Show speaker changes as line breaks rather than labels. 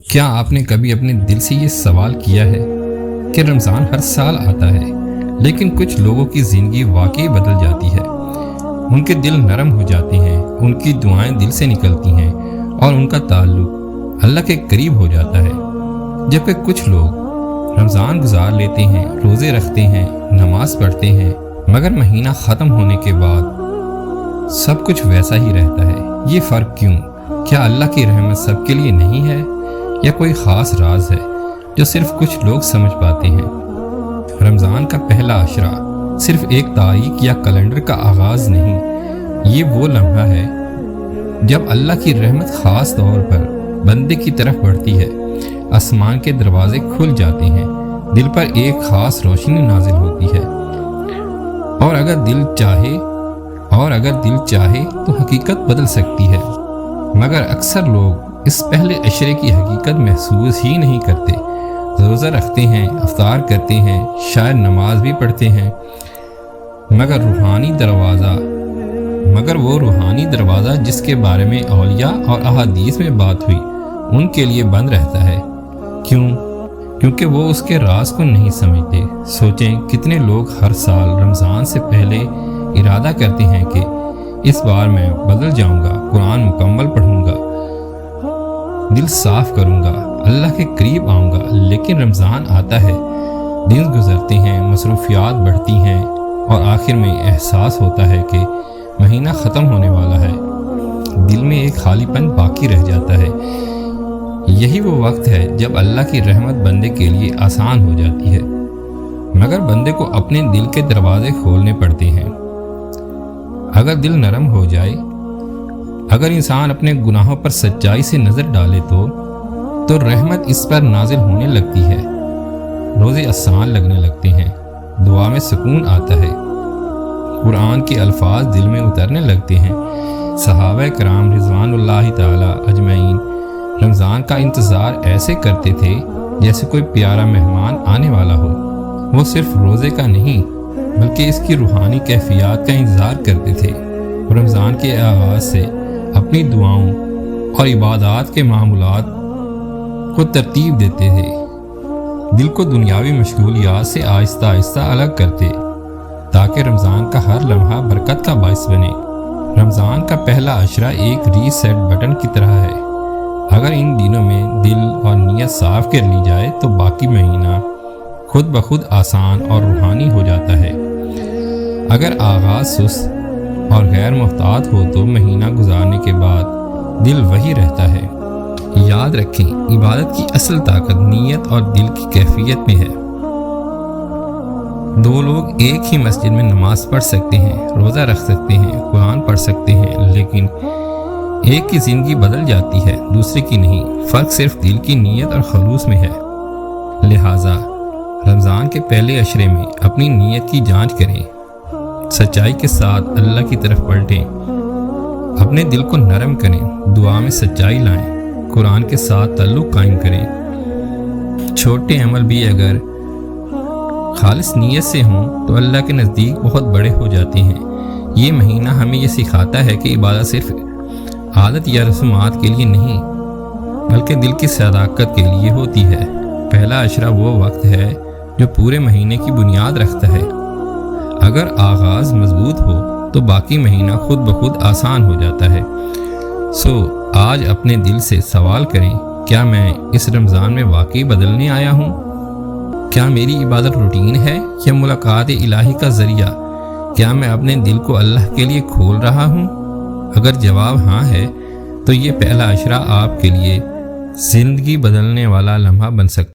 کیا آپ نے کبھی اپنے دل سے یہ سوال کیا ہے کہ رمضان ہر سال آتا ہے لیکن کچھ لوگوں کی زندگی واقعی بدل جاتی ہے، ان کے دل نرم ہو جاتے ہیں، ان کی دعائیں دل سے نکلتی ہیں اور ان کا تعلق اللہ کے قریب ہو جاتا ہے، جبکہ کچھ لوگ رمضان گزار لیتے ہیں، روزے رکھتے ہیں، نماز پڑھتے ہیں، مگر مہینہ ختم ہونے کے بعد سب کچھ ویسا ہی رہتا ہے۔ یہ فرق کیوں؟ کیا اللہ کی رحمت سب کے لیے نہیں ہے یا کوئی خاص راز ہے جو صرف کچھ لوگ سمجھ پاتے ہیں؟ رمضان کا پہلا عشرہ صرف ایک تاریخ یا کیلنڈر کا آغاز نہیں، یہ وہ لمحہ ہے جب اللہ کی رحمت خاص طور پر بندے کی طرف بڑھتی ہے، آسمان کے دروازے کھل جاتے ہیں، دل پر ایک خاص روشنی نازل ہوتی ہے، اور اگر دل چاہے تو حقیقت بدل سکتی ہے۔ مگر اکثر لوگ اس پہلے عشرے کی حقیقت محسوس ہی نہیں کرتے۔ روزہ رکھتے ہیں، افطار کرتے ہیں، شاید نماز بھی پڑھتے ہیں، مگر وہ روحانی دروازہ جس کے بارے میں اولیاء اور احادیث میں بات ہوئی ان کے لیے بند رہتا ہے۔ کیونکہ وہ اس کے راز کو نہیں سمجھتے۔ سوچیں کتنے لوگ ہر سال رمضان سے پہلے ارادہ کرتے ہیں کہ اس بار میں بدل جاؤں گا، قرآن مکمل پڑھوں گا، دل صاف کروں گا، اللہ کے قریب آؤں گا، لیکن رمضان آتا ہے، دن گزرتے ہیں، مصروفیات بڑھتی ہیں اور آخر میں احساس ہوتا ہے کہ مہینہ ختم ہونے والا ہے، دل میں ایک خالی پن باقی رہ جاتا ہے۔ یہی وہ وقت ہے جب اللہ کی رحمت بندے کے لیے آسان ہو جاتی ہے، مگر بندے کو اپنے دل کے دروازے کھولنے پڑتے ہیں۔ اگر دل نرم ہو جائے، اگر انسان اپنے گناہوں پر سچائی سے نظر ڈالے تو رحمت اس پر نازل ہونے لگتی ہے، روزے آسان لگنے لگتے ہیں، دعا میں سکون آتا ہے، قرآن کے الفاظ دل میں اترنے لگتے ہیں۔ صحابہ کرام رضوان اللہ تعالی اجمعین رمضان کا انتظار ایسے کرتے تھے جیسے کوئی پیارا مہمان آنے والا ہو۔ وہ صرف روزے کا نہیں بلکہ اس کی روحانی کیفیات کا انتظار کرتے تھے۔ رمضان کے آغاز سے اپنی دعاؤں اور عبادات کے معمولات کو ترتیب دیتے تھے، دل کو دنیاوی مشغولیات سے آہستہ آہستہ الگ کرتے تاکہ رمضان کا ہر لمحہ برکت کا باعث بنے۔ رمضان کا پہلا عشرہ ایک ریسیٹ بٹن کی طرح ہے، اگر ان دنوں میں دل اور نیت صاف کر لی جائے تو باقی مہینہ خود بخود آسان اور روحانی ہو جاتا ہے۔ اگر آغاز سست اور غیر محتاط ہو تو مہینہ گزارنے کے بعد دل وہی رہتا ہے۔ یاد رکھیں، عبادت کی اصل طاقت نیت اور دل کی کیفیت میں ہے۔ دو لوگ ایک ہی مسجد میں نماز پڑھ سکتے ہیں، روزہ رکھ سکتے ہیں، قرآن پڑھ سکتے ہیں، لیکن ایک کی زندگی بدل جاتی ہے، دوسرے کی نہیں۔ فرق صرف دل کی نیت اور خلوص میں ہے۔ لہٰذا رمضان کے پہلے عشرے میں اپنی نیت کی جانچ کریں، سچائی کے ساتھ اللہ کی طرف پلٹیں، اپنے دل کو نرم کریں، دعا میں سچائی لائیں، قرآن کے ساتھ تعلق قائم کریں۔ چھوٹے عمل بھی اگر خالص نیت سے ہوں تو اللہ کے نزدیک بہت بڑے ہو جاتے ہیں۔ یہ مہینہ ہمیں یہ سکھاتا ہے کہ عبادت صرف عادت یا رسومات کے لیے نہیں بلکہ دل کی صداقت کے لیے ہوتی ہے۔ پہلا عشرہ وہ وقت ہے جو پورے مہینے کی بنیاد رکھتا ہے۔ اگر آغاز مضبوط ہو تو باقی مہینہ خود بخود آسان ہو جاتا ہے۔ آج اپنے دل سے سوال کریں، کیا میں اس رمضان میں واقعی بدلنے آیا ہوں؟ کیا میری عبادت روٹین ہے یا ملاقات الہی کا ذریعہ؟ کیا میں اپنے دل کو اللہ کے لیے کھول رہا ہوں؟ اگر جواب ہاں ہے تو یہ پہلا عشرہ آپ کے لیے زندگی بدلنے والا لمحہ بن سکتا ہے۔